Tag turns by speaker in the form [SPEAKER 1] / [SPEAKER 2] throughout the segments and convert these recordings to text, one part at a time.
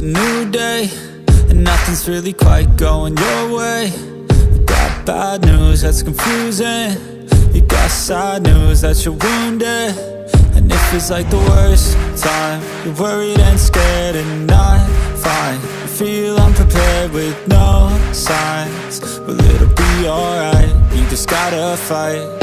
[SPEAKER 1] a new day, and nothing's really quite going your way. You got bad news that's confusing, you got sad news that you're wounded. And if it's like the worst time, you're worried and scared and not fine. You feel unprepared with no signs, well, it'll be alright, you just gotta fight.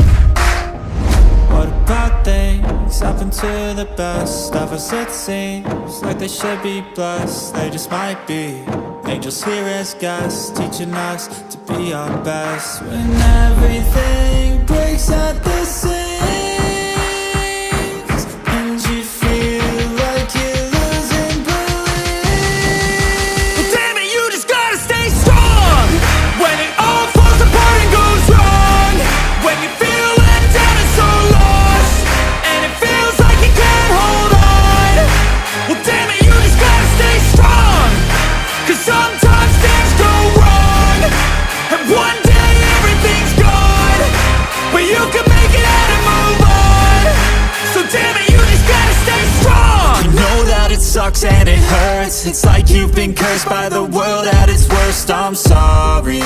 [SPEAKER 1] What about things happen to the best of us? It seems like they should be blessed, they just might be angels here as guests, teaching us to be our best. When everything breaks at the seams, and you feel like you're losing belief, well, damn it, you just gotta stay strong. When it all falls apart and goes wrong, when you feel let down and so lost, and it feels like you can't hold on, well, damn it, you just gotta stay strong. 'Cause sometimes things go wrong, and one day everything's gone, but you can make it out and move on. So damn it, you just gotta stay strong. You know that it sucks and it hurts, it's like you've been cursed by the world at its worst. I'm sorry,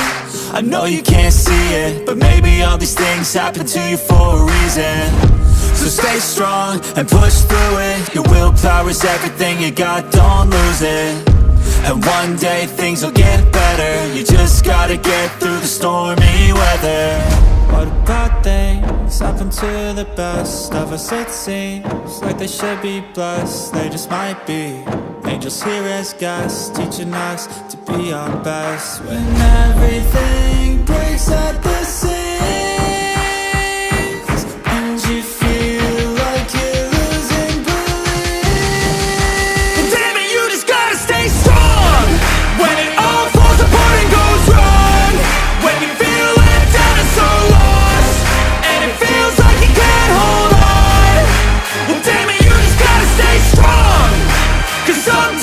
[SPEAKER 1] I know you can't see it, but maybe all these things happen to you for a reason. So stay strong and push through it, your willpower is everything you got, don't lose it. And one day things will get better, you just gotta get through the stormy weather. What about things happen to the best of us? It seems like they should be blessed, they just might be angels here as guests, teaching us to be our best. When everything breaks at the seams, and you feel like you're losing belief, well, damn it, you just gotta stay strong. When it all falls apart and goes wrong, when you feel let down and so lost, and it feels like you can't hold on, well, damn it, you just gotta stay strong. 'Cause sometimes